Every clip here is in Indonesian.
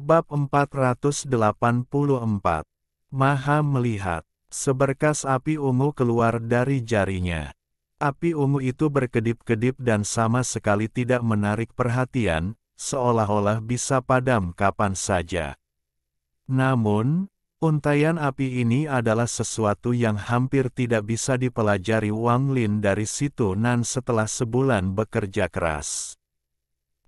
Bab 484. Maha melihat. Seberkas api ungu keluar dari jarinya. Api ungu itu berkedip-kedip dan sama sekali tidak menarik perhatian, seolah-olah bisa padam kapan saja. Namun, untaian api ini adalah sesuatu yang hampir tidak bisa dipelajari Wang Lin dari situ nan setelah sebulan bekerja keras.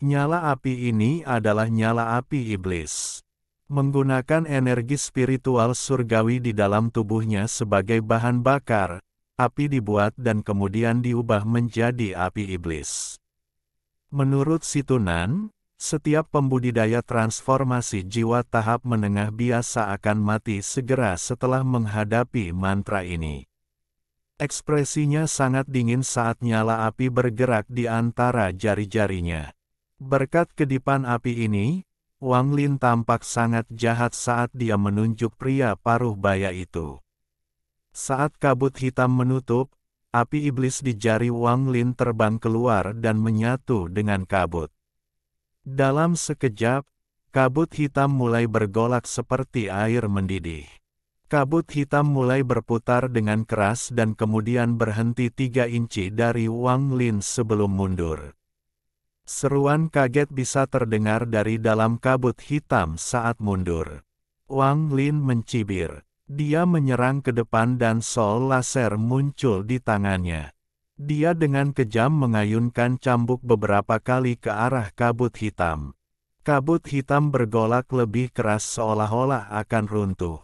Nyala api ini adalah nyala api iblis. Menggunakan energi spiritual surgawi di dalam tubuhnya sebagai bahan bakar, api dibuat dan kemudian diubah menjadi api iblis. Menurut Situnan, setiap pembudidaya transformasi jiwa tahap menengah biasa akan mati segera setelah menghadapi mantra ini. Ekspresinya sangat dingin saat nyala api bergerak di antara jari-jarinya. Berkat kedipan api ini, Wang Lin tampak sangat jahat saat dia menunjuk pria paruh baya itu. Saat kabut hitam menutup, api iblis di jari Wang Lin terbang keluar dan menyatu dengan kabut. Dalam sekejap, kabut hitam mulai bergolak seperti air mendidih. Kabut hitam mulai berputar dengan keras dan kemudian berhenti 3 inci dari Wang Lin sebelum mundur. Seruan kaget bisa terdengar dari dalam kabut hitam saat mundur. Wang Lin mencibir. Dia menyerang ke depan dan sol laser muncul di tangannya. Dia dengan kejam mengayunkan cambuk beberapa kali ke arah kabut hitam. Kabut hitam bergolak lebih keras seolah-olah akan runtuh.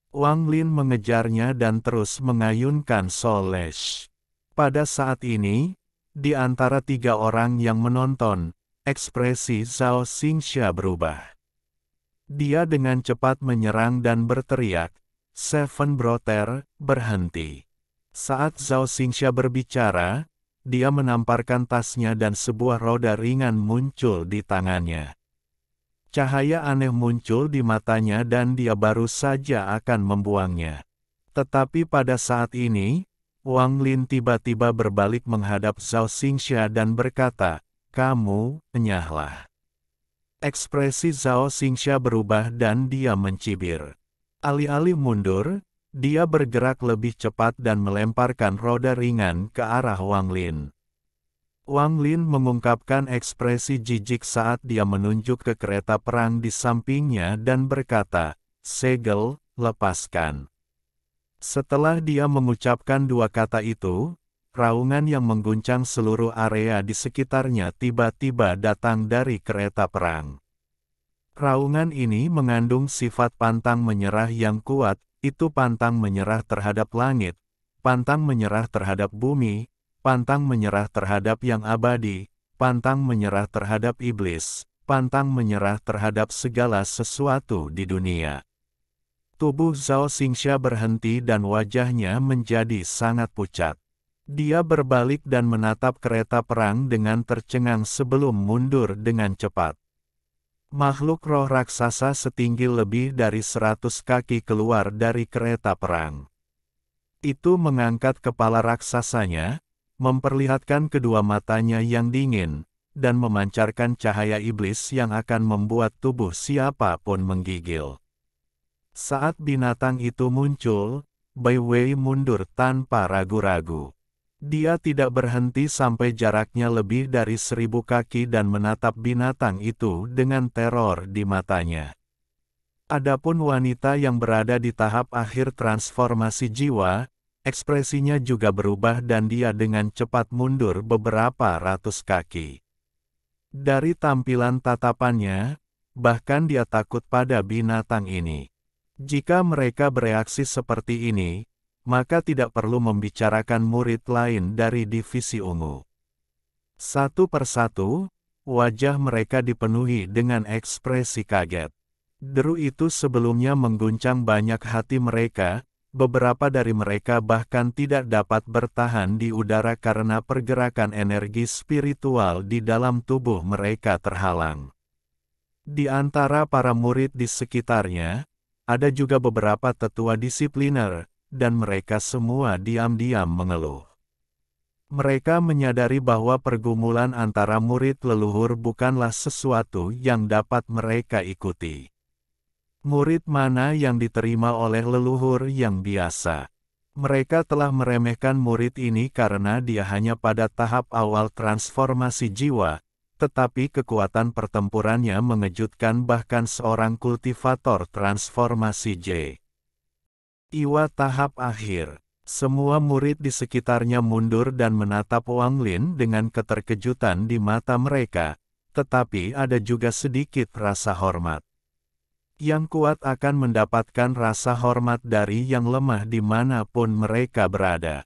Wang Lin mengejarnya dan terus mengayunkan sol lash. Pada saat ini, di antara 3 orang yang menonton, ekspresi Zhao Xingxia berubah. Dia dengan cepat menyerang dan berteriak, "Seven Brother, berhenti." Saat Zhao Xingxia berbicara, dia menamparkan tasnya dan sebuah roda ringan muncul di tangannya. Cahaya aneh muncul di matanya dan dia baru saja akan membuangnya. Tetapi pada saat ini, Wang Lin tiba-tiba berbalik menghadap Zhao Xingxia dan berkata, "Kamu, enyahlah." Ekspresi Zhao Xingxia berubah dan dia mencibir. Alih-alih mundur, dia bergerak lebih cepat dan melemparkan roda ringan ke arah Wang Lin. Wang Lin mengungkapkan ekspresi jijik saat dia menunjuk ke kereta perang di sampingnya dan berkata, "Segel, lepaskan." Setelah dia mengucapkan 2 kata itu, raungan yang mengguncang seluruh area di sekitarnya tiba-tiba datang dari kereta perang. Raungan ini mengandung sifat pantang menyerah yang kuat, itu pantang menyerah terhadap langit, pantang menyerah terhadap bumi, pantang menyerah terhadap yang abadi, pantang menyerah terhadap iblis, pantang menyerah terhadap segala sesuatu di dunia. Tubuh Zhao Xingxia berhenti dan wajahnya menjadi sangat pucat. Dia berbalik dan menatap kereta perang dengan tercengang sebelum mundur dengan cepat. Makhluk roh raksasa setinggi lebih dari 100 kaki keluar dari kereta perang. Itu mengangkat kepala raksasanya, memperlihatkan kedua matanya yang dingin, dan memancarkan cahaya iblis yang akan membuat tubuh siapapun menggigil. Saat binatang itu muncul, Bai Wei mundur tanpa ragu-ragu. Dia tidak berhenti sampai jaraknya lebih dari 1000 kaki dan menatap binatang itu dengan teror di matanya. Adapun wanita yang berada di tahap akhir transformasi jiwa, ekspresinya juga berubah dan dia dengan cepat mundur beberapa ratus kaki. Dari tampilan tatapannya, bahkan dia takut pada binatang ini. Jika mereka bereaksi seperti ini, maka tidak perlu membicarakan murid lain dari divisi ungu. Satu persatu, wajah mereka dipenuhi dengan ekspresi kaget. Deru itu sebelumnya mengguncang banyak hati mereka, beberapa dari mereka bahkan tidak dapat bertahan di udara karena pergerakan energi spiritual di dalam tubuh mereka terhalang. Di antara para murid di sekitarnya, ada juga beberapa tetua disipliner, dan mereka semua diam-diam mengeluh. Mereka menyadari bahwa pergumulan antara murid leluhur bukanlah sesuatu yang dapat mereka ikuti. Murid mana yang diterima oleh leluhur yang biasa? Mereka telah meremehkan murid ini karena dia hanya pada tahap awal transformasi jiwa, tetapi kekuatan pertempurannya mengejutkan bahkan seorang kultivator transformasi J. Iwa tahap akhir. Semua murid di sekitarnya mundur dan menatap Wang Lin dengan keterkejutan di mata mereka, tetapi ada juga sedikit rasa hormat. Yang kuat akan mendapatkan rasa hormat dari yang lemah dimanapun mereka berada.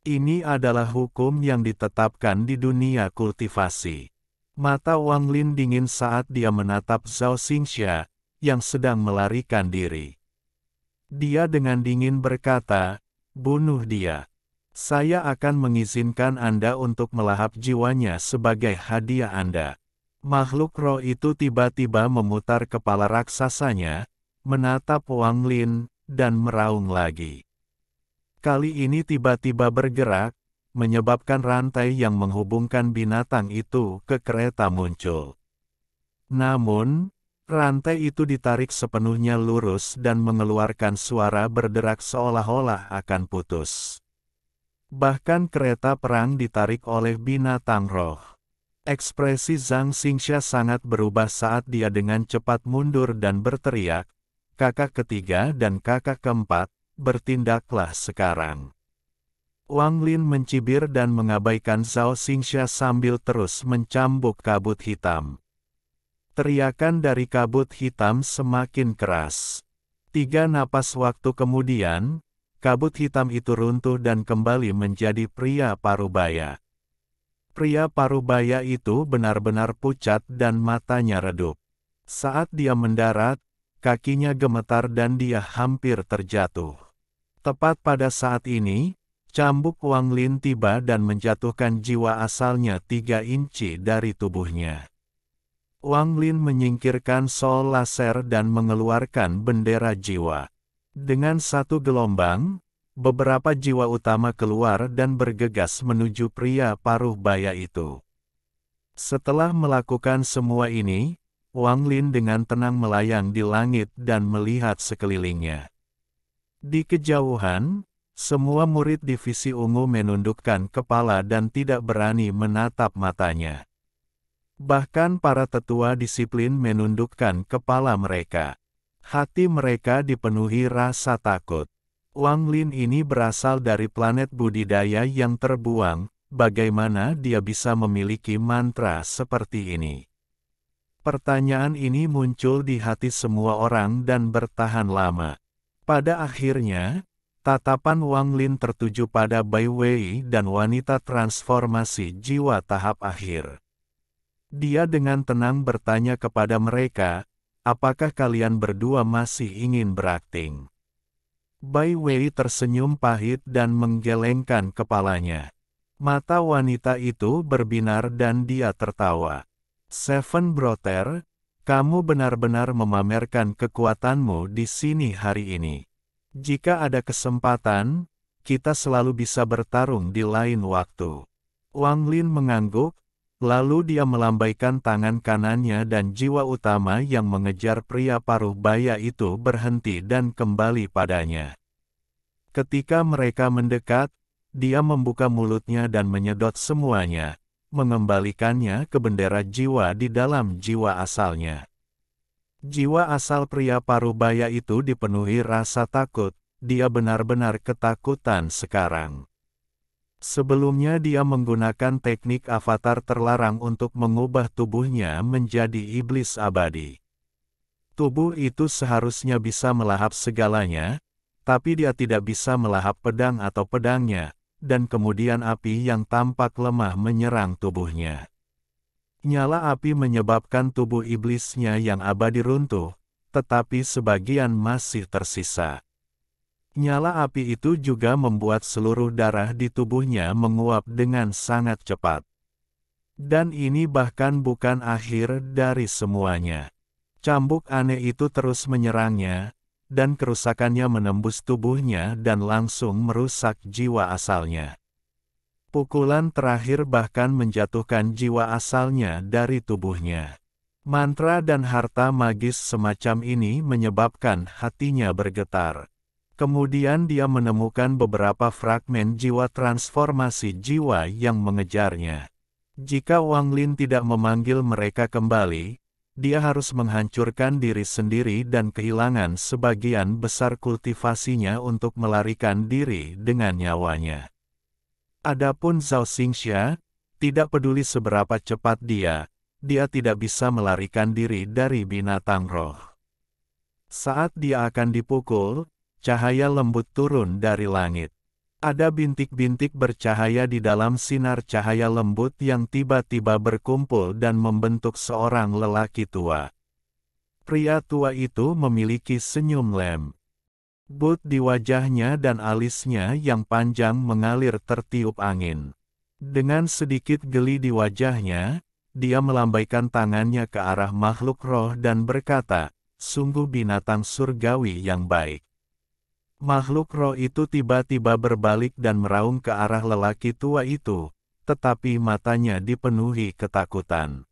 Ini adalah hukum yang ditetapkan di dunia kultivasi. Mata Wang Lin dingin saat dia menatap Zhao Xingxia, yang sedang melarikan diri. Dia dengan dingin berkata, "Bunuh dia. Saya akan mengizinkan Anda untuk melahap jiwanya sebagai hadiah Anda." Makhluk roh itu tiba-tiba memutar kepala raksasanya, menatap Wang Lin, dan meraung lagi. Kali ini tiba-tiba bergerak, menyebabkan rantai yang menghubungkan binatang itu ke kereta muncul. Namun, rantai itu ditarik sepenuhnya lurus dan mengeluarkan suara berderak seolah-olah akan putus. Bahkan kereta perang ditarik oleh binatang roh. Ekspresi Zhang Xingxia sangat berubah saat dia dengan cepat mundur dan berteriak, "Kakak ketiga dan kakak keempat, bertindaklah sekarang." Wang Lin mencibir dan mengabaikan Zhao Xingxia sambil terus mencambuk kabut hitam. Teriakan dari kabut hitam semakin keras. 3 napas waktu kemudian, kabut hitam itu runtuh dan kembali menjadi pria parubaya. Pria parubaya itu benar-benar pucat dan matanya redup. Saat dia mendarat, kakinya gemetar dan dia hampir terjatuh. Tepat pada saat ini, cambuk Wang Lin tiba dan menjatuhkan jiwa asalnya 3 inci dari tubuhnya. Wang Lin menyingkirkan sol laser dan mengeluarkan bendera jiwa. Dengan satu gelombang, beberapa jiwa utama keluar dan bergegas menuju pria paruh baya itu. Setelah melakukan semua ini, Wang Lin dengan tenang melayang di langit dan melihat sekelilingnya. Di kejauhan, semua murid divisi ungu menundukkan kepala dan tidak berani menatap matanya. Bahkan para tetua disiplin menundukkan kepala mereka. Hati mereka dipenuhi rasa takut. Wang Lin ini berasal dari planet budidaya yang terbuang, bagaimana dia bisa memiliki mantra seperti ini? Pertanyaan ini muncul di hati semua orang dan bertahan lama. Pada akhirnya, tatapan Wang Lin tertuju pada Bai Wei dan wanita transformasi jiwa tahap akhir. Dia dengan tenang bertanya kepada mereka, "Apakah kalian berdua masih ingin berakting?" Bai Wei tersenyum pahit dan menggelengkan kepalanya. Mata wanita itu berbinar dan dia tertawa. "Seven Brother, kamu benar-benar memamerkan kekuatanmu di sini hari ini. Jika ada kesempatan, kita selalu bisa bertarung di lain waktu." Wang Lin mengangguk, lalu dia melambaikan tangan kanannya dan jiwa utama yang mengejar pria paruh baya itu berhenti dan kembali padanya. Ketika mereka mendekat, dia membuka mulutnya dan menyedot semuanya, mengembalikannya ke bendera jiwa di dalam jiwa asalnya. Jiwa asal pria paruh baya itu dipenuhi rasa takut, dia benar-benar ketakutan sekarang. Sebelumnya dia menggunakan teknik avatar terlarang untuk mengubah tubuhnya menjadi iblis abadi. Tubuh itu seharusnya bisa melahap segalanya, tapi dia tidak bisa melahap pedang atau pedangnya, dan kemudian api yang tampak lemah menyerang tubuhnya. Nyala api menyebabkan tubuh iblisnya yang abadi runtuh, tetapi sebagian masih tersisa. Nyala api itu juga membuat seluruh darah di tubuhnya menguap dengan sangat cepat. Dan ini bahkan bukan akhir dari semuanya. Cambuk aneh itu terus menyerangnya, dan kerusakannya menembus tubuhnya dan langsung merusak jiwa asalnya. Pukulan terakhir bahkan menjatuhkan jiwa asalnya dari tubuhnya. Mantra dan harta magis semacam ini menyebabkan hatinya bergetar. Kemudian dia menemukan beberapa fragmen jiwa transformasi jiwa yang mengejarnya. Jika Wang Lin tidak memanggil mereka kembali, dia harus menghancurkan diri sendiri dan kehilangan sebagian besar kultivasinya untuk melarikan diri dengan nyawanya. Adapun Zhao Xingxia, tidak peduli seberapa cepat dia tidak bisa melarikan diri dari binatang roh. Saat dia akan dipukul, cahaya lembut turun dari langit. Ada bintik-bintik bercahaya di dalam sinar cahaya lembut yang tiba-tiba berkumpul dan membentuk seorang lelaki tua. Pria tua itu memiliki senyum lembut di wajahnya dan alisnya yang panjang mengalir tertiup angin. Dengan sedikit geli di wajahnya, dia melambaikan tangannya ke arah makhluk roh dan berkata, "Sungguh binatang surgawi yang baik." Makhluk roh itu tiba-tiba berbalik dan meraung ke arah lelaki tua itu, tetapi matanya dipenuhi ketakutan.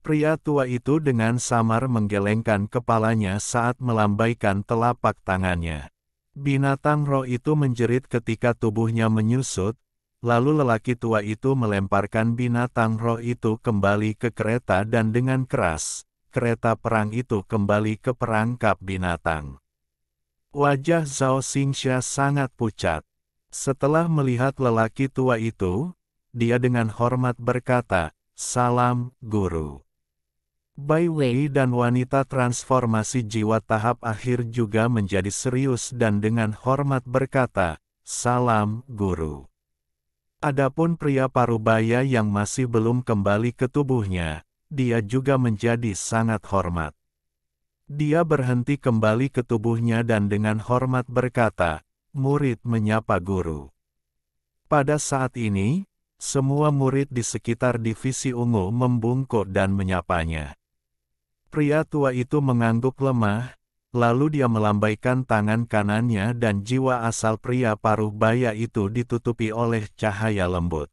Pria tua itu dengan samar menggelengkan kepalanya saat melambaikan telapak tangannya. Binatang roh itu menjerit ketika tubuhnya menyusut, lalu lelaki tua itu melemparkan binatang roh itu kembali ke kereta dan dengan keras, kereta perang itu kembali ke perangkap binatang. Wajah Zhao Xingxia sangat pucat. Setelah melihat lelaki tua itu, dia dengan hormat berkata, "Salam, Guru." Bai Wei dan wanita transformasi jiwa tahap akhir juga menjadi serius dan dengan hormat berkata, "Salam, Guru." Adapun pria parubaya yang masih belum kembali ke tubuhnya, dia juga menjadi sangat hormat. Dia berhenti kembali ke tubuhnya dan dengan hormat berkata, "Murid menyapa guru." Pada saat ini, semua murid di sekitar divisi ungu membungkuk dan menyapanya. Pria tua itu mengangguk lemah, lalu dia melambaikan tangan kanannya dan jiwa asal pria paruh baya itu ditutupi oleh cahaya lembut.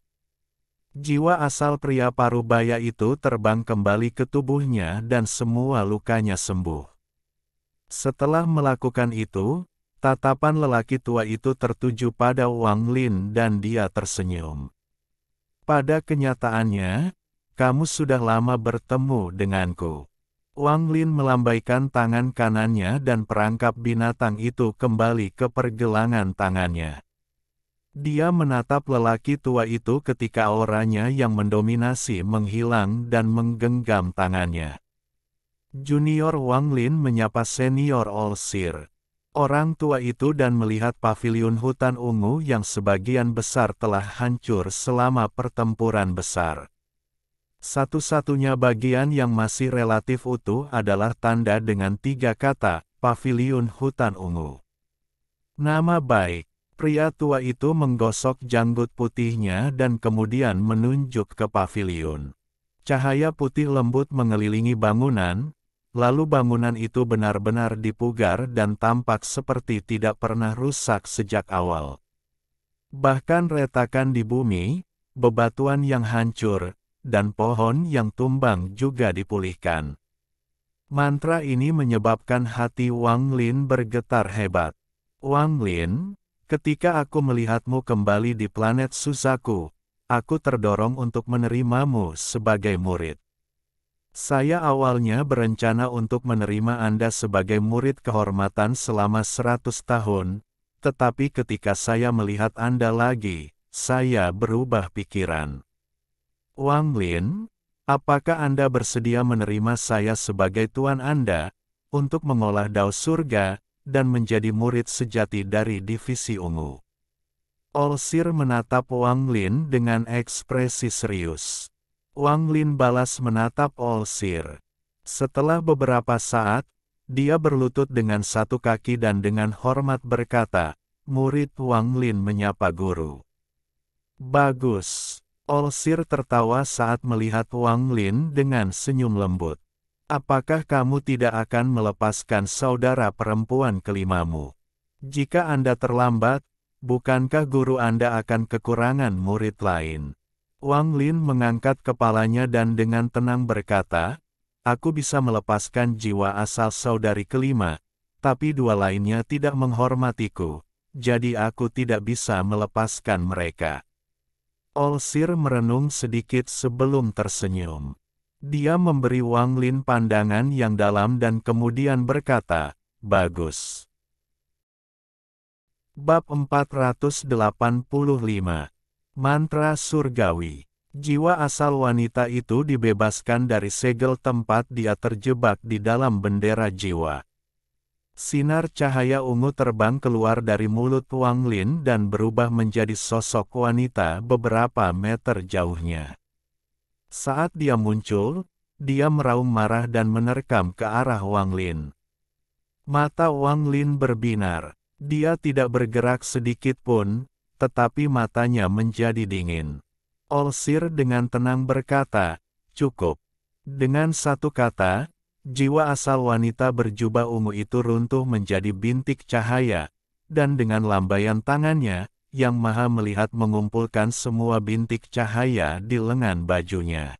Jiwa asal pria paruh baya itu terbang kembali ke tubuhnya dan semua lukanya sembuh. Setelah melakukan itu, tatapan lelaki tua itu tertuju pada Wang Lin dan dia tersenyum. "Pada kenyataannya, kamu sudah lama bertemu denganku." Wang Lin melambaikan tangan kanannya dan perangkap binatang itu kembali ke pergelangan tangannya. Dia menatap lelaki tua itu ketika auranya yang mendominasi menghilang dan menggenggam tangannya. Junior Wang Lin menyapa senior Olsir. Orang tua itu dan melihat paviliun hutan ungu yang sebagian besar telah hancur selama pertempuran besar. Satu-satunya bagian yang masih relatif utuh adalah tanda dengan 3 kata, paviliun hutan ungu. Nama baik. Pria tua itu menggosok janggut putihnya dan kemudian menunjuk ke paviliun. Cahaya putih lembut mengelilingi bangunan, lalu bangunan itu benar-benar dipugar dan tampak seperti tidak pernah rusak sejak awal. Bahkan retakan di bumi, bebatuan yang hancur, dan pohon yang tumbang juga dipulihkan. Mantra ini menyebabkan hati Wang Lin bergetar hebat. "Wang Lin, ketika aku melihatmu kembali di planet Suzaku, aku terdorong untuk menerimamu sebagai murid. Saya awalnya berencana untuk menerima Anda sebagai murid kehormatan selama 100 tahun, tetapi ketika saya melihat Anda lagi, saya berubah pikiran. Wang Lin, apakah Anda bersedia menerima saya sebagai tuan Anda, untuk mengolah dao surga, dan menjadi murid sejati dari divisi ungu?" Olsir menatap Wang Lin dengan ekspresi serius. Wang Lin balas menatap Olsir. Setelah beberapa saat, dia berlutut dengan satu kaki dan dengan hormat berkata, "Murid Wang Lin menyapa guru." "Bagus." Olsir tertawa saat melihat Wang Lin dengan senyum lembut. "Apakah kamu tidak akan melepaskan saudara perempuan kelimamu? Jika Anda terlambat, bukankah guru Anda akan kekurangan murid lain?" Wang Lin mengangkat kepalanya dan dengan tenang berkata, aku bisa melepaskan jiwa asal saudari kelima, tapi dua lainnya tidak menghormatiku, jadi aku tidak bisa melepaskan mereka. Olsir merenung sedikit sebelum tersenyum. Dia memberi Wang Lin pandangan yang dalam dan kemudian berkata, "Bagus." Bab 485. Mantra Surgawi. Jiwa asal wanita itu dibebaskan dari segel tempat dia terjebak di dalam bendera jiwa. Sinar cahaya ungu terbang keluar dari mulut Wang Lin dan berubah menjadi sosok wanita beberapa meter jauhnya. Saat dia muncul, dia meraung marah dan menerkam ke arah Wang Lin. Mata Wang Lin berbinar. Dia tidak bergerak sedikit pun, tetapi matanya menjadi dingin. Olsir dengan tenang berkata, "Cukup." Dengan satu kata, jiwa asal wanita berjubah ungu itu runtuh menjadi bintik cahaya, dan dengan lambaian tangannya, Yang Maha Melihat mengumpulkan semua bintik cahaya di lengan bajunya.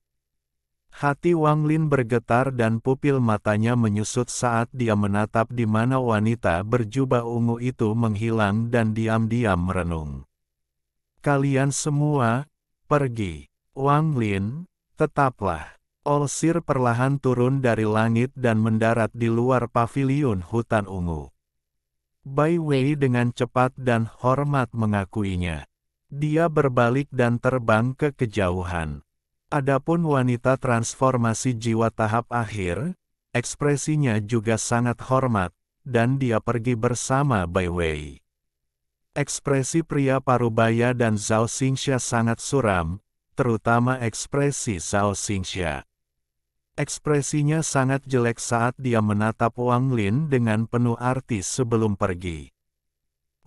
Hati Wang Lin bergetar dan pupil matanya menyusut saat dia menatap di mana wanita berjubah ungu itu menghilang dan diam-diam merenung. "Kalian semua, pergi." "Wang Lin, tetaplah." Olsir perlahan turun dari langit dan mendarat di luar paviliun hutan ungu. Bai Wei dengan cepat dan hormat mengakuinya. Dia berbalik dan terbang ke kejauhan. Adapun wanita transformasi jiwa tahap akhir, ekspresinya juga sangat hormat, dan dia pergi bersama Bai Wei. Ekspresi pria parubaya dan Zhao Xingxia sangat suram, terutama ekspresi Zhao Xingxia. Ekspresinya sangat jelek saat dia menatap Wang Lin dengan penuh arti sebelum pergi.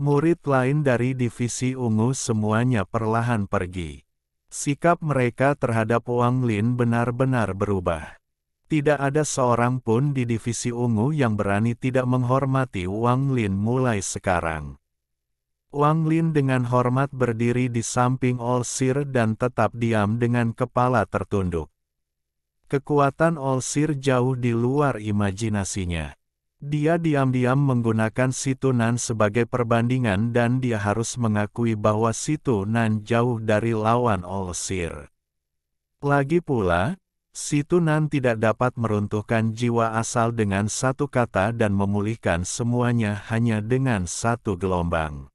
Murid lain dari divisi ungu semuanya perlahan pergi. Sikap mereka terhadap Wang Lin benar-benar berubah. Tidak ada seorang pun di divisi ungu yang berani tidak menghormati Wang Lin mulai sekarang. Wang Lin dengan hormat berdiri di samping Olsir dan tetap diam dengan kepala tertunduk. Kekuatan Olsir jauh di luar imajinasinya. Dia diam-diam menggunakan Situnan sebagai perbandingan dan dia harus mengakui bahwa Situnan jauh dari lawan Olsir. Lagi pula, Situnan tidak dapat meruntuhkan jiwa asal dengan satu kata dan memulihkan semuanya hanya dengan satu gelombang.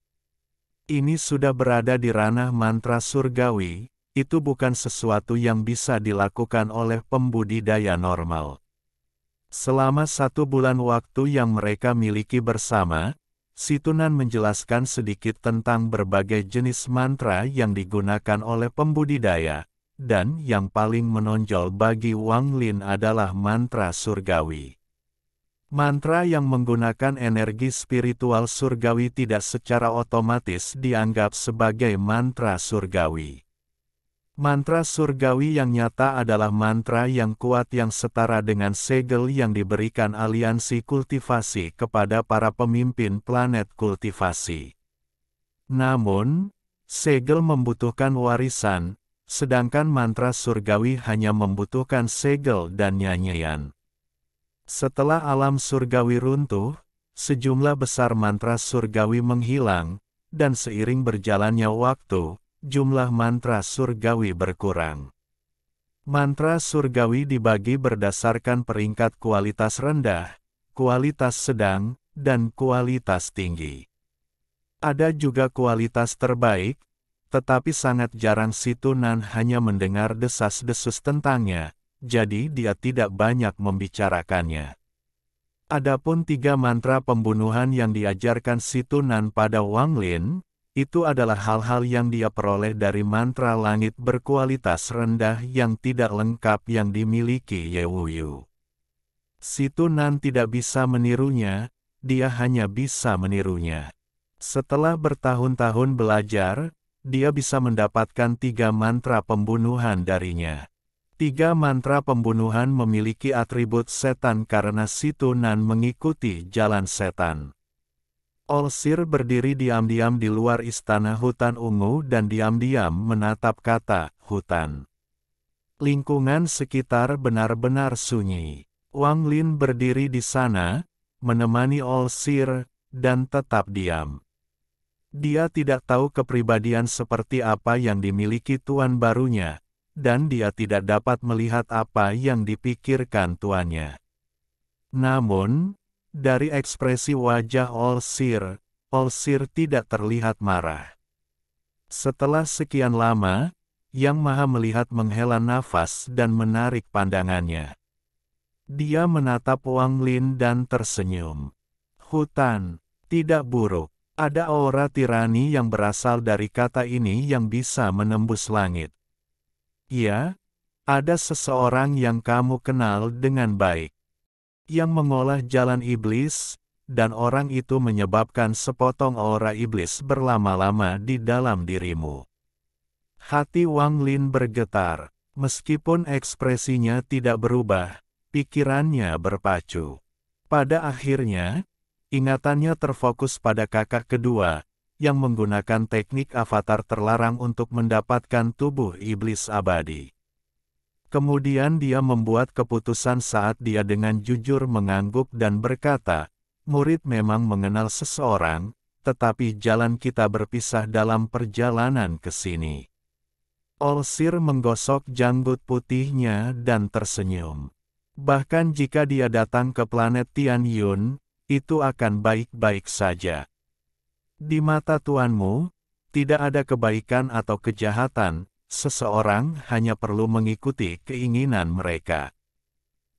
Ini sudah berada di ranah mantra surgawi, itu bukan sesuatu yang bisa dilakukan oleh pembudidaya normal. Selama 1 bulan waktu yang mereka miliki bersama, Situnan menjelaskan sedikit tentang berbagai jenis mantra yang digunakan oleh pembudidaya, dan yang paling menonjol bagi Wang Lin adalah mantra surgawi. Mantra yang menggunakan energi spiritual surgawi tidak secara otomatis dianggap sebagai mantra surgawi. Mantra surgawi yang nyata adalah mantra yang kuat yang setara dengan segel yang diberikan aliansi kultivasi kepada para pemimpin planet kultivasi. Namun, segel membutuhkan warisan, sedangkan mantra surgawi hanya membutuhkan segel dan nyanyian. Setelah alam surgawi runtuh, sejumlah besar mantra surgawi menghilang, dan seiring berjalannya waktu, jumlah mantra surgawi berkurang. Mantra surgawi dibagi berdasarkan peringkat kualitas rendah, kualitas sedang, dan kualitas tinggi. Ada juga kualitas terbaik, tetapi sangat jarang Situnan hanya mendengar desas-desus tentangnya, jadi dia tidak banyak membicarakannya. Adapun 3 mantra pembunuhan yang diajarkan Situnan pada Wang Lin, itu adalah hal-hal yang dia peroleh dari mantra langit berkualitas rendah yang tidak lengkap yang dimiliki Ye Wuyu. Situnan tidak bisa menirunya, dia hanya bisa menirunya. Setelah bertahun-tahun belajar, dia bisa mendapatkan 3 mantra pembunuhan darinya. 3 mantra pembunuhan memiliki atribut setan karena Situnan mengikuti jalan setan. Olsir berdiri diam-diam di luar istana hutan ungu dan diam-diam menatap kata hutan. Lingkungan sekitar benar-benar sunyi. Wang Lin berdiri di sana, menemani Olsir, dan tetap diam. Dia tidak tahu kepribadian seperti apa yang dimiliki tuan barunya, dan dia tidak dapat melihat apa yang dipikirkan tuannya. Namun, dari ekspresi wajah Olsir tidak terlihat marah. Setelah sekian lama, Yang Maha Melihat menghela nafas dan menarik pandangannya. Dia menatap Wang Lin dan tersenyum. Hutan, tidak buruk. Ada aura tirani yang berasal dari kata ini yang bisa menembus langit. Ya, ada seseorang yang kamu kenal dengan baik, yang mengolah jalan iblis, dan orang itu menyebabkan sepotong aura iblis berlama-lama di dalam dirimu. Hati Wang Lin bergetar, meskipun ekspresinya tidak berubah, pikirannya berpacu. Pada akhirnya, ingatannya terfokus pada kakak kedua, yang menggunakan teknik avatar terlarang untuk mendapatkan tubuh iblis abadi. Kemudian dia membuat keputusan saat dia dengan jujur mengangguk dan berkata, murid memang mengenal seseorang, tetapi jalan kita berpisah dalam perjalanan ke sini. Olsir menggosok janggut putihnya dan tersenyum. Bahkan jika dia datang ke planet Tian Yun, itu akan baik-baik saja. Di mata tuanmu, tidak ada kebaikan atau kejahatan, seseorang hanya perlu mengikuti keinginan mereka.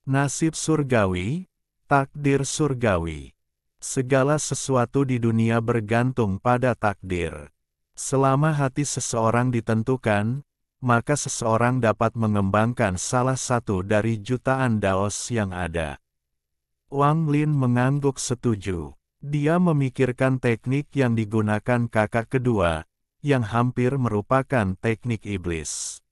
Nasib surgawi, takdir surgawi. Segala sesuatu di dunia bergantung pada takdir. Selama hati seseorang ditentukan, maka seseorang dapat mengembangkan salah satu dari jutaan daos yang ada. Wang Lin mengangguk setuju. Dia memikirkan teknik yang digunakan kakak kedua, yang hampir merupakan teknik iblis.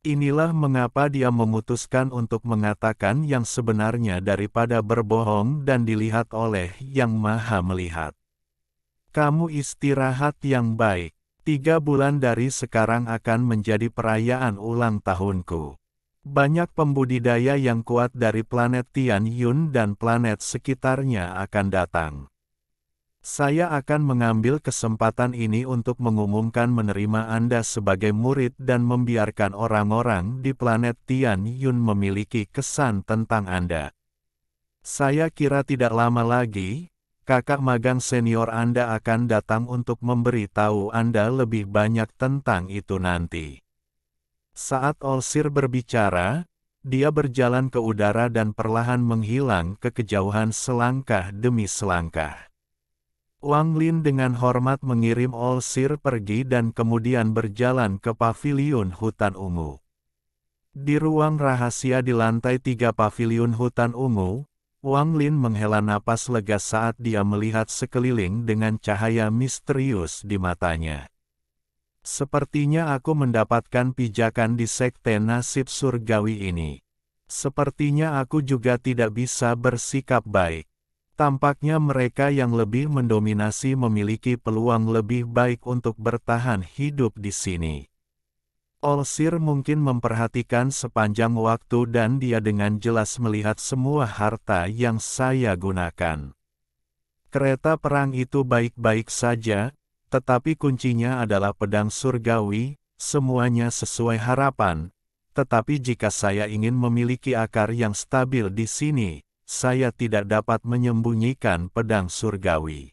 Inilah mengapa dia memutuskan untuk mengatakan yang sebenarnya daripada berbohong dan dilihat oleh Yang Maha Melihat. Kamu istirahat yang baik. 3 bulan dari sekarang akan menjadi perayaan ulang tahunku. Banyak pembudidaya yang kuat dari planet Tian Yun dan planet sekitarnya akan datang. Saya akan mengambil kesempatan ini untuk mengumumkan menerima Anda sebagai murid dan membiarkan orang-orang di planet Tian Yun memiliki kesan tentang Anda. Saya kira tidak lama lagi, kakak magang senior Anda akan datang untuk memberi tahu Anda lebih banyak tentang itu nanti. Saat Olsir berbicara, dia berjalan ke udara dan perlahan menghilang ke kejauhan selangkah demi selangkah. Wang Lin dengan hormat mengirim Olsir pergi dan kemudian berjalan ke paviliun hutan ungu. Di ruang rahasia di lantai 3 paviliun hutan ungu, Wang Lin menghela napas lega saat dia melihat sekeliling dengan cahaya misterius di matanya. Sepertinya aku mendapatkan pijakan di sekte nasib surgawi ini. Sepertinya aku juga tidak bisa bersikap baik. Tampaknya mereka yang lebih mendominasi memiliki peluang lebih baik untuk bertahan hidup di sini. Olsir mungkin memperhatikan sepanjang waktu dan dia dengan jelas melihat semua harta yang saya gunakan. Kereta perang itu baik-baik saja, tetapi kuncinya adalah pedang surgawi, semuanya sesuai harapan. Tetapi jika saya ingin memiliki akar yang stabil di sini, saya tidak dapat menyembunyikan pedang surgawi.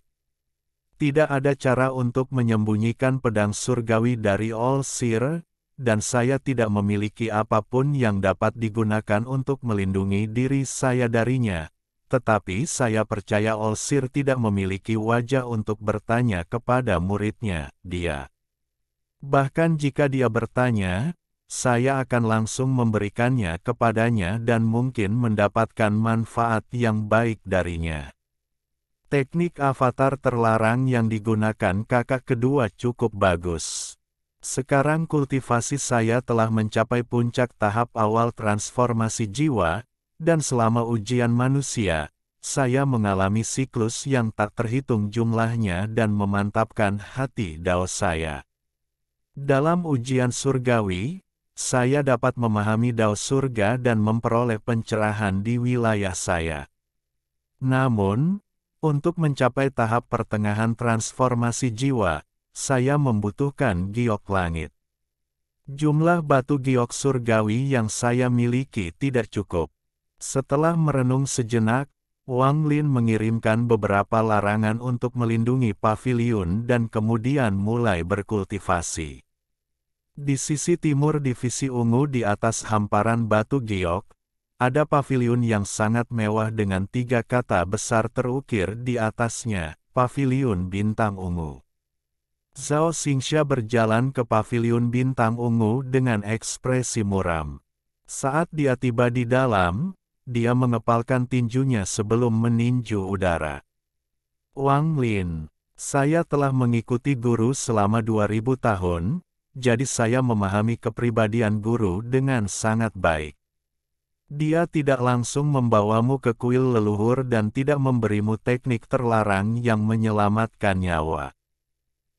Tidak ada cara untuk menyembunyikan pedang surgawi dari Olsir, dan saya tidak memiliki apapun yang dapat digunakan untuk melindungi diri saya darinya. Tetapi saya percaya Olsir tidak memiliki wajah untuk bertanya kepada muridnya, dia. Bahkan jika dia bertanya, saya akan langsung memberikannya kepadanya dan mungkin mendapatkan manfaat yang baik darinya. Teknik avatar terlarang yang digunakan kakak kedua cukup bagus. Sekarang kultivasi saya telah mencapai puncak tahap awal transformasi jiwa, dan selama ujian manusia, saya mengalami siklus yang tak terhitung jumlahnya dan memantapkan hati daos saya. Dalam ujian surgawi, saya dapat memahami Dao surga dan memperoleh pencerahan di wilayah saya. Namun, untuk mencapai tahap pertengahan transformasi jiwa, saya membutuhkan giok langit. Jumlah batu giok surgawi yang saya miliki tidak cukup. Setelah merenung sejenak, Wang Lin mengirimkan beberapa larangan untuk melindungi paviliun dan kemudian mulai berkultivasi. Di sisi timur divisi ungu di atas hamparan batu giok, ada paviliun yang sangat mewah dengan 3 kata besar terukir di atasnya, Paviliun Bintang Ungu. Zhao Xingxia berjalan ke Paviliun Bintang Ungu dengan ekspresi muram. Saat dia tiba di dalam, dia mengepalkan tinjunya sebelum meninju udara. Wang Lin, saya telah mengikuti guru selama 2000 tahun, jadi saya memahami kepribadian guru dengan sangat baik. Dia tidak langsung membawamu ke kuil leluhur dan tidak memberimu teknik terlarang yang menyelamatkan nyawa.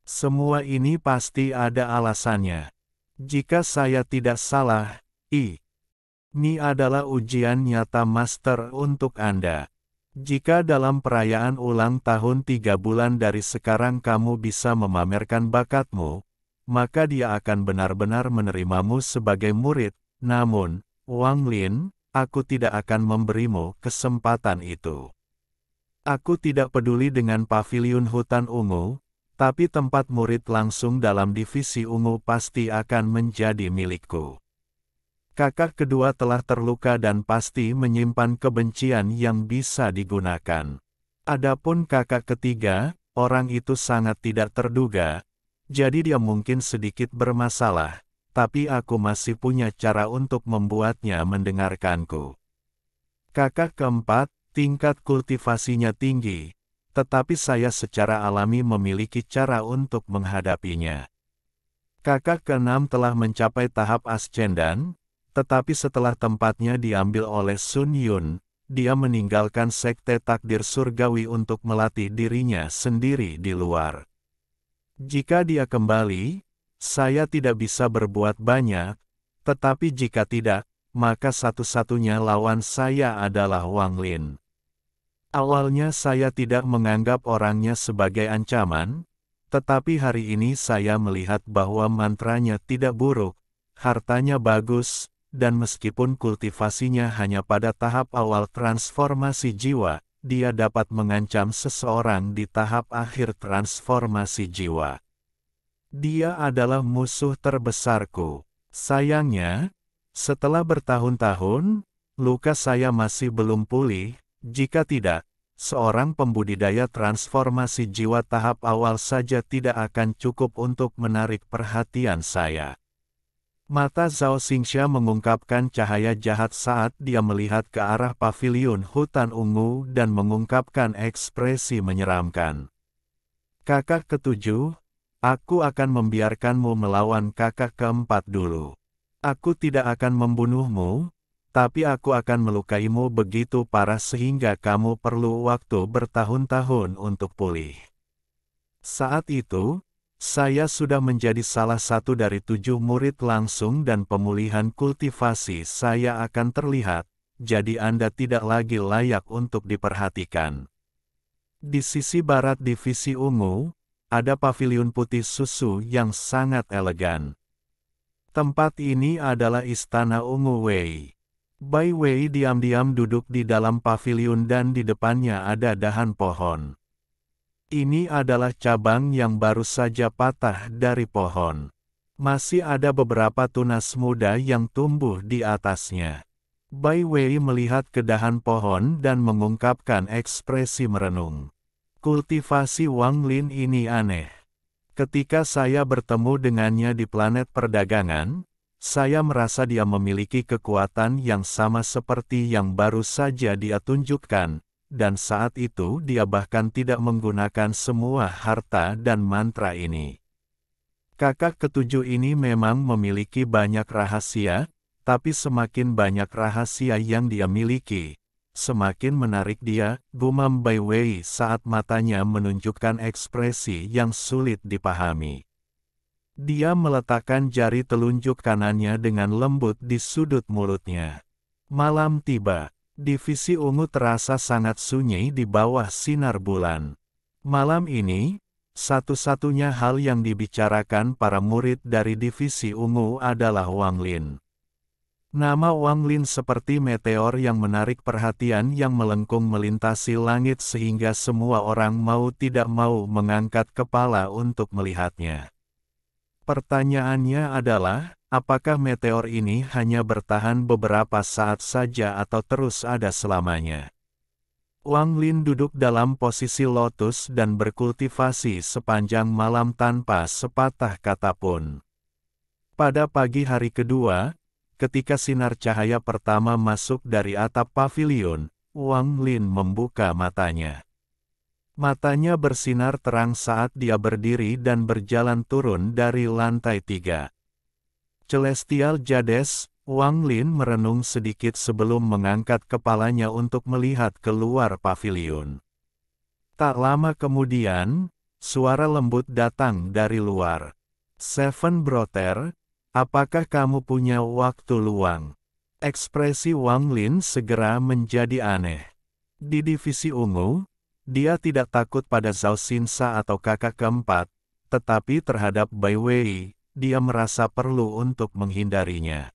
Semua ini pasti ada alasannya. Jika saya tidak salah, ini adalah ujian nyata master untuk Anda. Jika dalam perayaan ulang tahun 3 bulan dari sekarang kamu bisa memamerkan bakatmu, maka dia akan benar-benar menerimamu sebagai murid. Namun, Wang Lin, aku tidak akan memberimu kesempatan itu. Aku tidak peduli dengan paviliun hutan ungu, tapi tempat murid langsung dalam divisi ungu pasti akan menjadi milikku. Kakak kedua telah terluka dan pasti menyimpan kebencian yang bisa digunakan. Adapun kakak ketiga, orang itu sangat tidak terduga, jadi dia mungkin sedikit bermasalah, tapi aku masih punya cara untuk membuatnya mendengarkanku. Kakak keempat, tingkat kultivasinya tinggi, tetapi saya secara alami memiliki cara untuk menghadapinya. Kakak keenam telah mencapai tahap ascendan, tetapi setelah tempatnya diambil oleh Sun Yun, dia meninggalkan sekte takdir surgawi untuk melatih dirinya sendiri di luar. Jika dia kembali, saya tidak bisa berbuat banyak, tetapi jika tidak, maka satu-satunya lawan saya adalah Wang Lin. Awalnya saya tidak menganggap orangnya sebagai ancaman, tetapi hari ini saya melihat bahwa mantranya tidak buruk, hartanya bagus, dan meskipun kultivasinya hanya pada tahap awal transformasi jiwa, dia dapat mengancam seseorang di tahap akhir transformasi jiwa. Dia adalah musuh terbesarku. Sayangnya, setelah bertahun-tahun, luka saya masih belum pulih. Jika tidak, seorang pembudidaya transformasi jiwa tahap awal saja tidak akan cukup untuk menarik perhatian saya. Mata Zhao Xingxia mengungkapkan cahaya jahat saat dia melihat ke arah paviliun hutan ungu dan mengungkapkan ekspresi menyeramkan. Kakak ketujuh, aku akan membiarkanmu melawan kakak keempat dulu. Aku tidak akan membunuhmu, tapi aku akan melukaimu begitu parah sehingga kamu perlu waktu bertahun-tahun untuk pulih. Saat itu, saya sudah menjadi salah satu dari 7 murid langsung dan pemulihan kultivasi saya akan terlihat, jadi Anda tidak lagi layak untuk diperhatikan. Di sisi barat divisi ungu, ada paviliun putih susu yang sangat elegan. Tempat ini adalah Istana Ungu Wei. Bai Wei diam-diam duduk di dalam paviliun dan di depannya ada dahan pohon. Ini adalah cabang yang baru saja patah dari pohon. Masih ada beberapa tunas muda yang tumbuh di atasnya. Bai Wei melihat ke dahan pohon dan mengungkapkan ekspresi merenung. Kultivasi Wang Lin ini aneh. Ketika saya bertemu dengannya di planet perdagangan, saya merasa dia memiliki kekuatan yang sama seperti yang baru saja dia tunjukkan. Dan saat itu dia bahkan tidak menggunakan semua harta dan mantra ini. Kakak ketujuh ini memang memiliki banyak rahasia, tapi semakin banyak rahasia yang dia miliki, semakin menarik dia, gumam Bai Wei saat matanya menunjukkan ekspresi yang sulit dipahami. Dia meletakkan jari telunjuk kanannya dengan lembut di sudut mulutnya. Malam tiba. Divisi ungu terasa sangat sunyi di bawah sinar bulan. Malam ini, satu-satunya hal yang dibicarakan para murid dari divisi ungu adalah Wang Lin. Nama Wang Lin seperti meteor yang menarik perhatian yang melengkung melintasi langit sehingga semua orang mau tidak mau mengangkat kepala untuk melihatnya. Pertanyaannya adalah, apakah meteor ini hanya bertahan beberapa saat saja atau terus ada selamanya? Wang Lin duduk dalam posisi lotus dan berkultivasi sepanjang malam tanpa sepatah kata pun. Pada pagi hari kedua, ketika sinar cahaya pertama masuk dari atap pavilion, Wang Lin membuka matanya. Matanya bersinar terang saat dia berdiri dan berjalan turun dari lantai 3. Celestial Jades, Wang Lin merenung sedikit sebelum mengangkat kepalanya untuk melihat keluar pavilion. Tak lama kemudian, suara lembut datang dari luar. Seven Brother, apakah kamu punya waktu luang? Ekspresi Wang Lin segera menjadi aneh. Di divisi ungu, dia tidak takut pada Zhao Xinsa atau kakak keempat, tetapi terhadap Bai Wei, dia merasa perlu untuk menghindarinya.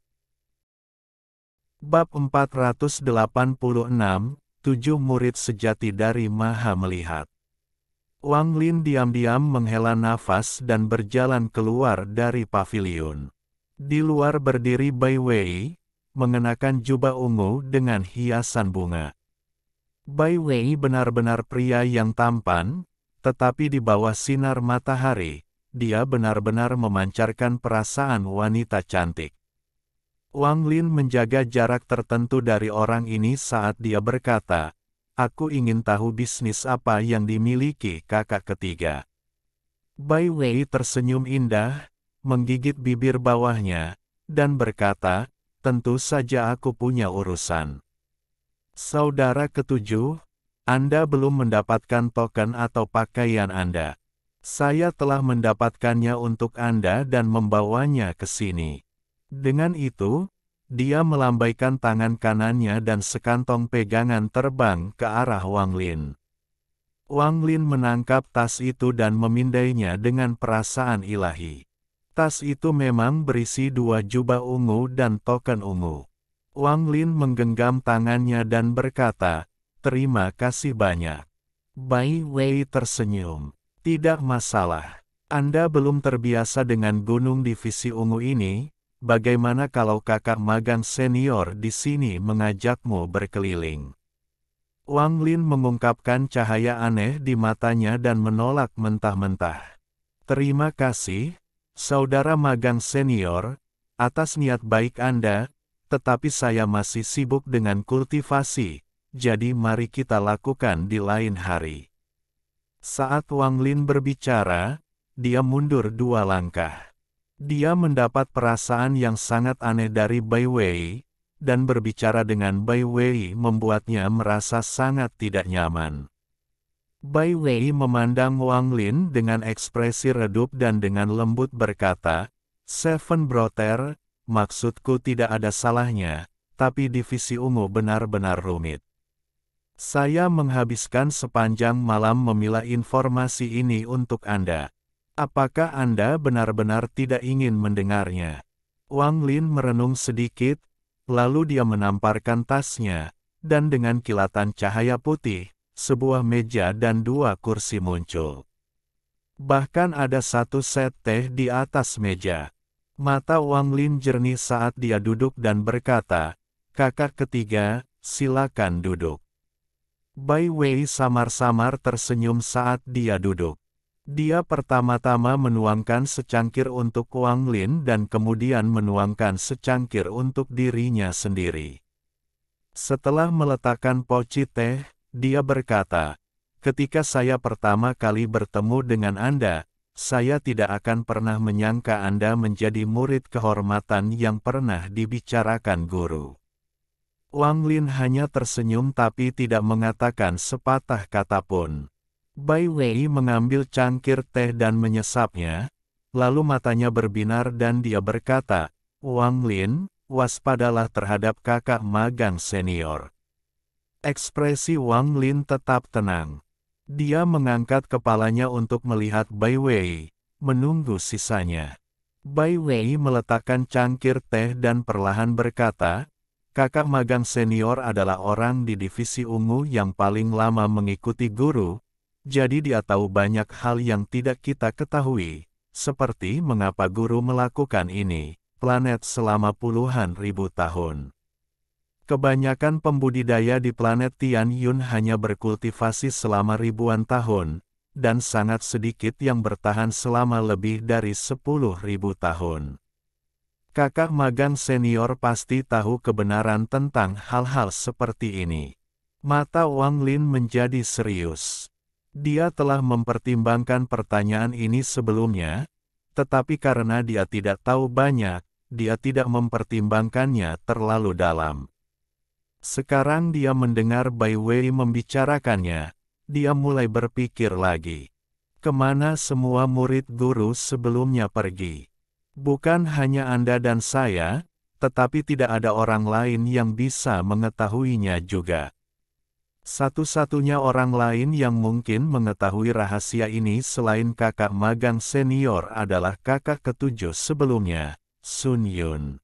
Bab 486, 7 Murid Sejati dari Maha Melihat. Wang Lin diam-diam menghela nafas dan berjalan keluar dari pavilion. Di luar berdiri Bai Wei, mengenakan jubah ungu dengan hiasan bunga. Bai Wei benar-benar pria yang tampan, tetapi di bawah sinar matahari, dia benar-benar memancarkan perasaan wanita cantik. Wang Lin menjaga jarak tertentu dari orang ini saat dia berkata, "Aku ingin tahu bisnis apa yang dimiliki kakak ketiga." Bai Wei tersenyum indah, menggigit bibir bawahnya, dan berkata, "Tentu saja aku punya urusan." Saudara ketujuh, Anda belum mendapatkan token atau pakaian Anda. Saya telah mendapatkannya untuk Anda dan membawanya ke sini. Dengan itu, dia melambaikan tangan kanannya dan sekantong pegangan terbang ke arah Wang Lin. Wang Lin menangkap tas itu dan memindainya dengan perasaan ilahi. Tas itu memang berisi 2 jubah ungu dan token ungu. Wang Lin menggenggam tangannya dan berkata, "Terima kasih banyak." Bai Wei tersenyum. "Tidak masalah. Anda belum terbiasa dengan gunung divisi ungu ini. Bagaimana kalau kakak magang senior di sini mengajakmu berkeliling?" Wang Lin mengungkapkan cahaya aneh di matanya dan menolak mentah-mentah. "Terima kasih, saudara magang senior, atas niat baik Anda, tetapi saya masih sibuk dengan kultivasi, jadi mari kita lakukan di lain hari." Saat Wang Lin berbicara, dia mundur 2 langkah. Dia mendapat perasaan yang sangat aneh dari Bai Wei, dan berbicara dengan Bai Wei membuatnya merasa sangat tidak nyaman. Bai Wei memandang Wang Lin dengan ekspresi redup dan dengan lembut berkata, "Seven Brother, maksudku tidak ada salahnya, tapi divisi ungu benar-benar rumit. Saya menghabiskan sepanjang malam memilah informasi ini untuk Anda. Apakah Anda benar-benar tidak ingin mendengarnya?" Wang Lin merenung sedikit, lalu dia menamparkan tasnya, dan dengan kilatan cahaya putih, sebuah meja dan 2 kursi muncul. Bahkan ada 1 set teh di atas meja. Mata Wang Lin jernih saat dia duduk dan berkata, "Kakak ketiga, silakan duduk." Bai Wei samar-samar tersenyum saat dia duduk. Dia pertama-tama menuangkan secangkir untuk Wang Lin dan kemudian menuangkan secangkir untuk dirinya sendiri. Setelah meletakkan poci teh, dia berkata, "Ketika saya pertama kali bertemu dengan Anda, saya tidak akan pernah menyangka Anda menjadi murid kehormatan yang pernah dibicarakan guru." Wang Lin hanya tersenyum tapi tidak mengatakan sepatah kata pun. Bai Wei mengambil cangkir teh dan menyesapnya, lalu matanya berbinar dan dia berkata, Wang Lin, waspadalah terhadap kakak magang senior. Ekspresi Wang Lin tetap tenang. Dia mengangkat kepalanya untuk melihat Bai Wei, menunggu sisanya. Bai Wei meletakkan cangkir teh dan perlahan berkata, kakak magang senior adalah orang di divisi ungu yang paling lama mengikuti guru, jadi dia tahu banyak hal yang tidak kita ketahui, seperti mengapa guru melakukan ini, planet selama puluhan ribu tahun. Kebanyakan pembudidaya di planet Tian Yun hanya berkultivasi selama ribuan tahun, dan sangat sedikit yang bertahan selama lebih dari 10.000 tahun. Kakak magang senior pasti tahu kebenaran tentang hal-hal seperti ini. Mata Wang Lin menjadi serius. Dia telah mempertimbangkan pertanyaan ini sebelumnya, tetapi karena dia tidak tahu banyak, dia tidak mempertimbangkannya terlalu dalam. Sekarang dia mendengar Bai Wei membicarakannya, dia mulai berpikir lagi. Kemana semua murid guru sebelumnya pergi? Bukan hanya Anda dan saya, tetapi tidak ada orang lain yang bisa mengetahuinya juga. Satu-satunya orang lain yang mungkin mengetahui rahasia ini selain kakak magang senior adalah kakak ketujuh sebelumnya, Sun Yun.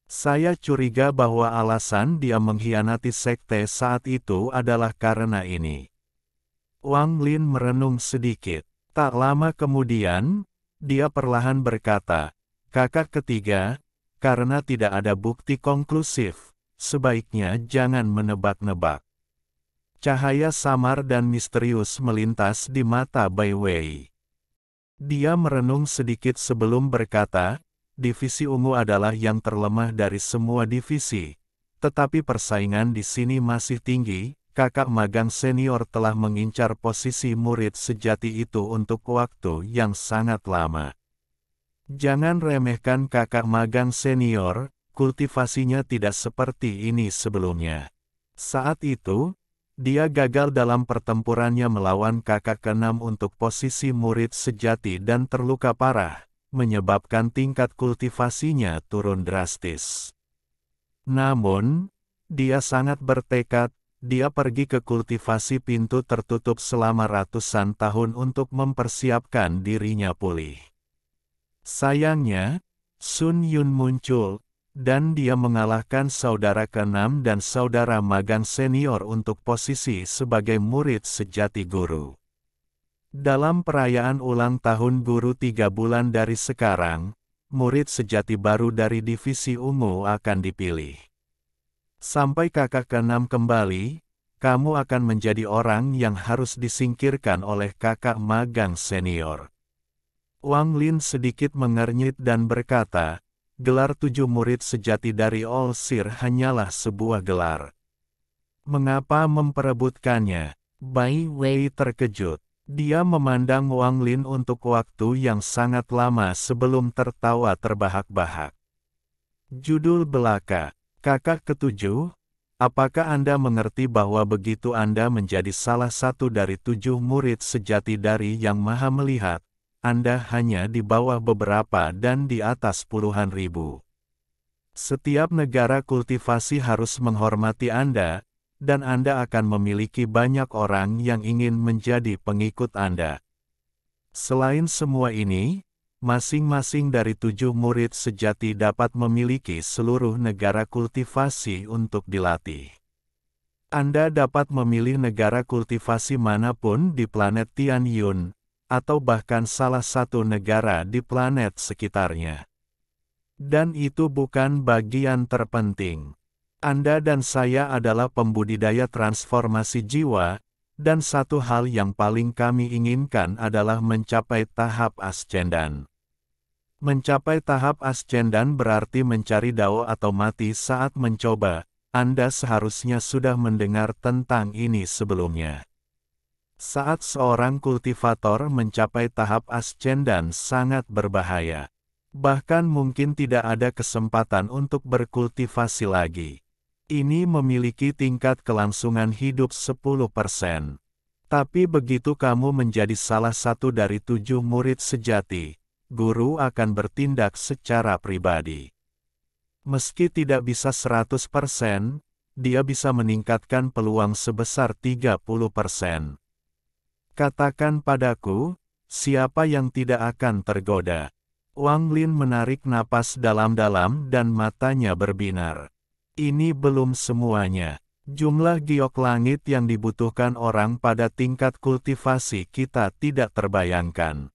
Saya curiga bahwa alasan dia mengkhianati sekte saat itu adalah karena ini. Wang Lin merenung sedikit. Tak lama kemudian, dia perlahan berkata, kakak ketiga, karena tidak ada bukti konklusif, sebaiknya jangan menebak-nebak. Cahaya samar dan misterius melintas di mata Bai Wei. Dia merenung sedikit sebelum berkata, divisi ungu adalah yang terlemah dari semua divisi, tetapi persaingan di sini masih tinggi. Kakak magang senior telah mengincar posisi murid sejati itu untuk waktu yang sangat lama. Jangan remehkan kakak magang senior, kultivasinya tidak seperti ini sebelumnya. Saat itu, dia gagal dalam pertempurannya melawan kakak keenam untuk posisi murid sejati dan terluka parah, menyebabkan tingkat kultivasinya turun drastis. Namun, dia sangat bertekad. Dia pergi ke kultivasi pintu tertutup selama ratusan tahun untuk mempersiapkan dirinya pulih. Sayangnya, Sun Yun muncul, dan dia mengalahkan saudara keenam dan saudara magang senior untuk posisi sebagai murid sejati guru. Dalam perayaan ulang tahun guru 3 bulan dari sekarang, murid sejati baru dari divisi ungu akan dipilih. Sampai kakak keenam kembali, kamu akan menjadi orang yang harus disingkirkan oleh kakak magang senior. Wang Lin sedikit mengernyit dan berkata, gelar 7 murid sejati dari All Seer hanyalah sebuah gelar. Mengapa memperebutkannya? Bai Wei terkejut. Dia memandang Wang Lin untuk waktu yang sangat lama sebelum tertawa terbahak-bahak. Judul belaka. Kakak ketujuh, apakah Anda mengerti bahwa begitu Anda menjadi salah satu dari 7 murid sejati dari Yang Maha Melihat, Anda hanya di bawah beberapa dan di atas puluhan ribu. Setiap negara kultivasi harus menghormati Anda, dan Anda akan memiliki banyak orang yang ingin menjadi pengikut Anda. Selain semua ini, masing-masing dari 7 murid sejati dapat memiliki seluruh negara kultivasi untuk dilatih. Anda dapat memilih negara kultivasi manapun di planet Tian Yun, atau bahkan salah satu negara di planet sekitarnya. Dan itu bukan bagian terpenting. Anda dan saya adalah pembudidaya transformasi jiwa, dan satu hal yang paling kami inginkan adalah mencapai tahap ascendan. Mencapai tahap ascendan berarti mencari dao atau mati saat mencoba. Anda seharusnya sudah mendengar tentang ini sebelumnya. Saat seorang kultivator mencapai tahap ascendan sangat berbahaya. Bahkan mungkin tidak ada kesempatan untuk berkultivasi lagi. Ini memiliki tingkat kelangsungan hidup 10%. Tapi begitu kamu menjadi salah satu dari 7 murid sejati, guru akan bertindak secara pribadi. Meski tidak bisa 100%, dia bisa meningkatkan peluang sebesar 30%. Katakan padaku, siapa yang tidak akan tergoda? Wang Lin menarik napas dalam-dalam dan matanya berbinar. Ini belum semuanya. Jumlah giok langit yang dibutuhkan orang pada tingkat kultivasi kita tidak terbayangkan.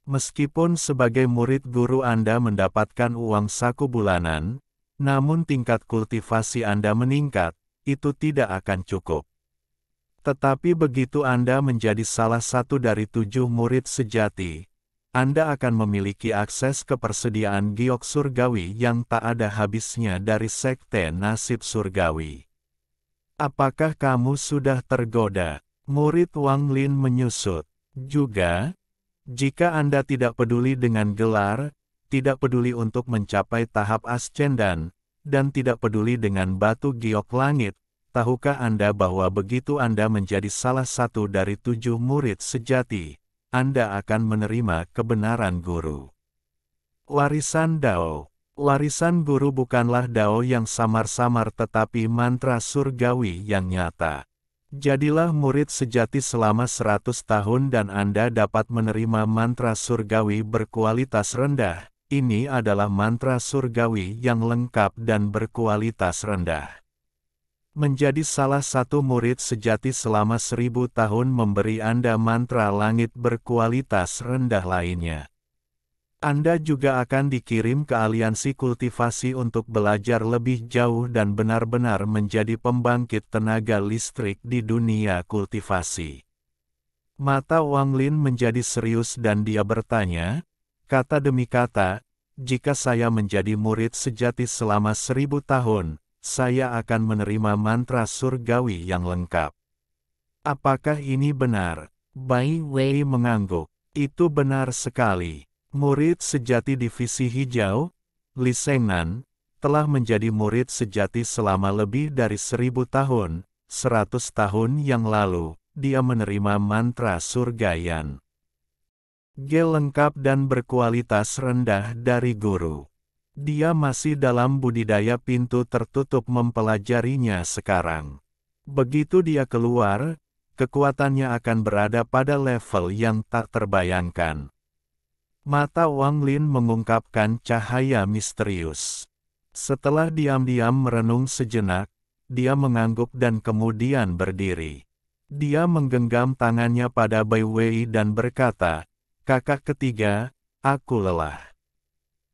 Meskipun sebagai murid guru Anda mendapatkan uang saku bulanan, namun tingkat kultivasi Anda meningkat, itu tidak akan cukup. Tetapi begitu Anda menjadi salah satu dari 7 murid sejati, Anda akan memiliki akses ke persediaan giok surgawi yang tak ada habisnya dari sekte nasib surgawi. Apakah kamu sudah tergoda? Murid Wang Lin menyusut. Juga, jika Anda tidak peduli dengan gelar, tidak peduli untuk mencapai tahap ascendan, dan tidak peduli dengan batu giok langit, tahukah Anda bahwa begitu Anda menjadi salah satu dari 7 murid sejati, Anda akan menerima kebenaran guru. Warisan Dao. Warisan guru bukanlah Dao yang samar-samar tetapi mantra surgawi yang nyata. Jadilah murid sejati selama 100 tahun dan Anda dapat menerima mantra surgawi berkualitas rendah. Ini adalah mantra surgawi yang lengkap dan berkualitas rendah. Menjadi salah satu murid sejati selama 1000 tahun memberi Anda mantra langit berkualitas rendah lainnya. Anda juga akan dikirim ke aliansi kultivasi untuk belajar lebih jauh dan benar-benar menjadi pembangkit tenaga listrik di dunia kultivasi. Mata Wang Lin menjadi serius dan dia bertanya, kata demi kata, jika saya menjadi murid sejati selama 1000 tahun, saya akan menerima mantra surgawi yang lengkap. Apakah ini benar? Bai Wei mengangguk. Itu benar sekali. Murid sejati divisi hijau, Li Shengnan, telah menjadi murid sejati selama lebih dari 1000 tahun, 100 tahun yang lalu, dia menerima mantra surga Yan Ge lengkap dan berkualitas rendah dari guru. Dia masih dalam budidaya pintu tertutup mempelajarinya sekarang. Begitu dia keluar, kekuatannya akan berada pada level yang tak terbayangkan. Mata Wang Lin mengungkapkan cahaya misterius. Setelah diam-diam merenung sejenak, dia mengangguk dan kemudian berdiri. Dia menggenggam tangannya pada Bai Wei dan berkata, "Kakak ketiga, aku lelah.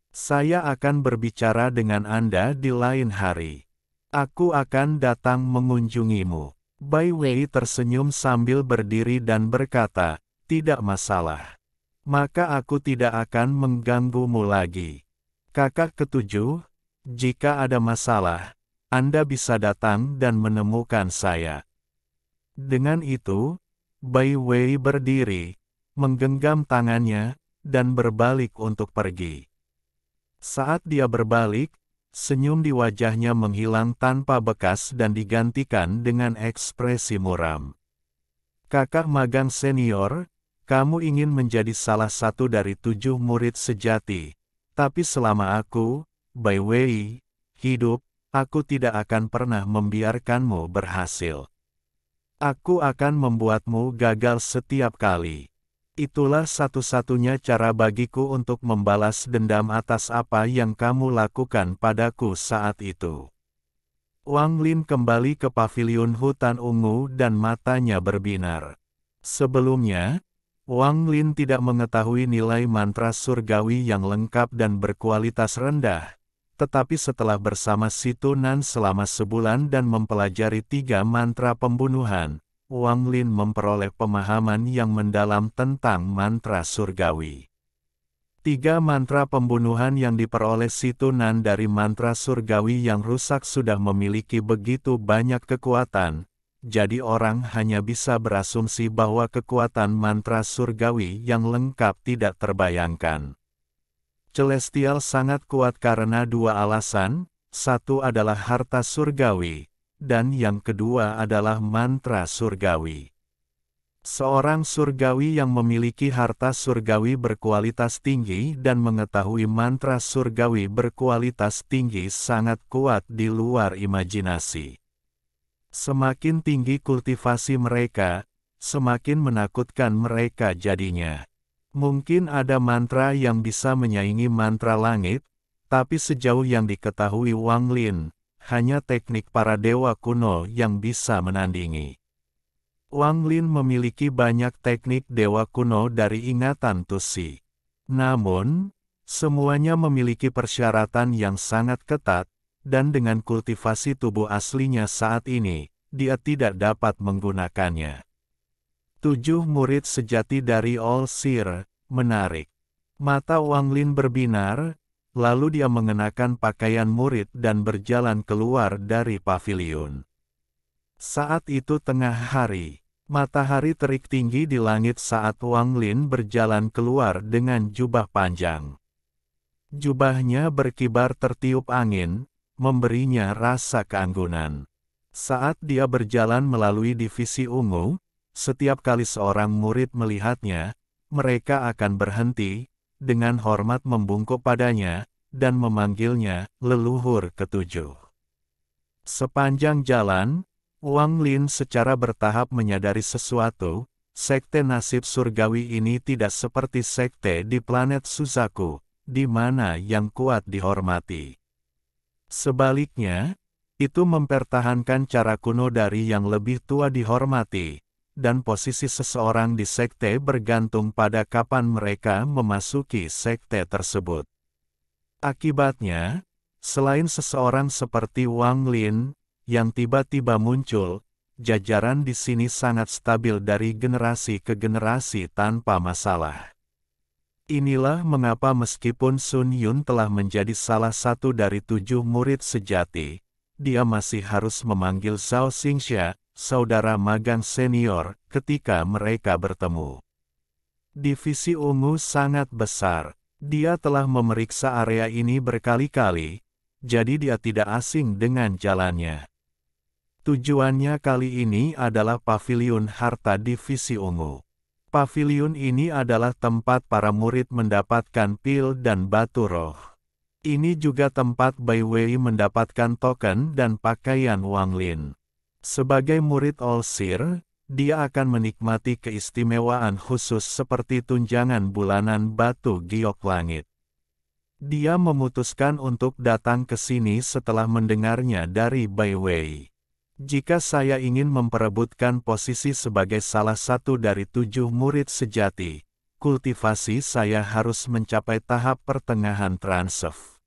Saya akan berbicara dengan Anda di lain hari. Aku akan datang mengunjungimu." Bai Wei tersenyum sambil berdiri dan berkata, "Tidak masalah. Maka aku tidak akan mengganggumu lagi. Kakak ketujuh, jika ada masalah, Anda bisa datang dan menemukan saya." Dengan itu, Bai Wei berdiri, menggenggam tangannya, dan berbalik untuk pergi. Saat dia berbalik, senyum di wajahnya menghilang tanpa bekas dan digantikan dengan ekspresi muram. "Kakak magang senior, kamu ingin menjadi salah satu dari 7 murid sejati, tapi selama aku, Bai Wei, hidup, aku tidak akan pernah membiarkanmu berhasil. Aku akan membuatmu gagal setiap kali. Itulah satu-satunya cara bagiku untuk membalas dendam atas apa yang kamu lakukan padaku saat itu." Wang Lin kembali ke paviliun hutan ungu dan matanya berbinar. Sebelumnya, Wang Lin tidak mengetahui nilai mantra surgawi yang lengkap dan berkualitas rendah, tetapi setelah bersama Situ Nan selama sebulan dan mempelajari 3 mantra pembunuhan, Wang Lin memperoleh pemahaman yang mendalam tentang mantra surgawi. 3 mantra pembunuhan yang diperoleh Situ Nan dari mantra surgawi yang rusak sudah memiliki begitu banyak kekuatan, jadi orang hanya bisa berasumsi bahwa kekuatan mantra surgawi yang lengkap tidak terbayangkan. Celestial sangat kuat karena 2 alasan, satu adalah harta surgawi, dan yang kedua adalah mantra surgawi. Seorang surgawi yang memiliki harta surgawi berkualitas tinggi dan mengetahui mantra surgawi berkualitas tinggi sangat kuat di luar imajinasi. Semakin tinggi kultivasi mereka, semakin menakutkan mereka jadinya. Mungkin ada mantra yang bisa menyaingi mantra langit, tapi sejauh yang diketahui Wang Lin, hanya teknik para dewa kuno yang bisa menandingi. Wang Lin memiliki banyak teknik dewa kuno dari ingatan Tusi. Namun, semuanya memiliki persyaratan yang sangat ketat, dan dengan kultivasi tubuh aslinya saat ini, dia tidak dapat menggunakannya. 7 murid sejati dari All Seer, menarik. Mata Wang Lin berbinar, lalu dia mengenakan pakaian murid dan berjalan keluar dari paviliun. Saat itu tengah hari. Matahari terik tinggi di langit saat Wang Lin berjalan keluar dengan jubah panjang. Jubahnya berkibar tertiup angin, memberinya rasa keanggunan. Saat dia berjalan melalui divisi ungu, setiap kali seorang murid melihatnya, mereka akan berhenti, dengan hormat membungkuk padanya, dan memanggilnya leluhur ketujuh. Sepanjang jalan, Wang Lin secara bertahap menyadari sesuatu, sekte nasib surgawi ini tidak seperti sekte di planet Suzaku, di mana yang kuat dihormati. Sebaliknya, itu mempertahankan cara kuno dari yang lebih tua dihormati, dan posisi seseorang di sekte bergantung pada kapan mereka memasuki sekte tersebut. Akibatnya, selain seseorang seperti Wang Lin, yang tiba-tiba muncul, jajaran di sini sangat stabil dari generasi ke generasi tanpa masalah. Inilah mengapa meskipun Sun Yun telah menjadi salah satu dari 7 murid sejati, dia masih harus memanggil Zhao Xingxia, saudara magang senior, ketika mereka bertemu. Divisi ungu sangat besar. Dia telah memeriksa area ini berkali-kali, jadi dia tidak asing dengan jalannya. Tujuannya kali ini adalah paviliun harta divisi ungu. Paviliun ini adalah tempat para murid mendapatkan pil dan batu roh. Ini juga tempat Bai Wei mendapatkan token dan pakaian Wang Lin. Sebagai murid All Seer, dia akan menikmati keistimewaan khusus seperti tunjangan bulanan batu giok langit. Dia memutuskan untuk datang ke sini setelah mendengarnya dari Bai Wei. Jika saya ingin memperebutkan posisi sebagai salah satu dari 7 murid sejati, kultivasi saya harus mencapai tahap pertengahan transef.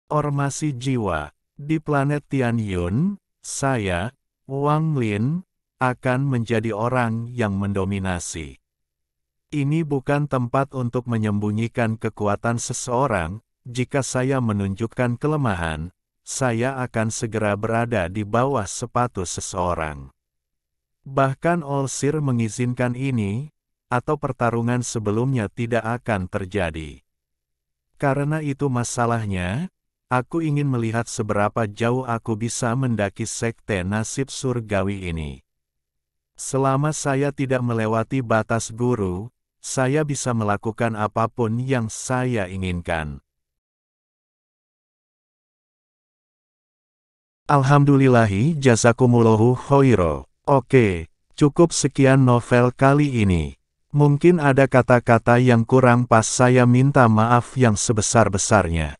Ormasi jiwa. Di planet Tianyun, saya, Wang Lin, akan menjadi orang yang mendominasi. Ini bukan tempat untuk menyembunyikan kekuatan seseorang. Jika saya menunjukkan kelemahan, saya akan segera berada di bawah sepatu seseorang. Bahkan All Seer mengizinkan ini, atau pertarungan sebelumnya tidak akan terjadi. Karena itu masalahnya, aku ingin melihat seberapa jauh aku bisa mendaki sekte nasib surgawi ini. Selama saya tidak melewati batas guru, saya bisa melakukan apapun yang saya inginkan. Alhamdulillahi jazakumullahu khoiro. Oke, cukup sekian novel kali ini. Mungkin ada kata-kata yang kurang pas, saya minta maaf yang sebesar-besarnya.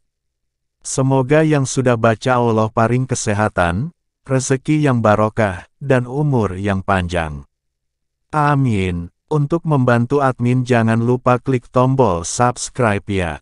Semoga yang sudah baca Allah paring kesehatan, rezeki yang barokah, dan umur yang panjang. Amin. Untuk membantu admin jangan lupa klik tombol subscribe ya.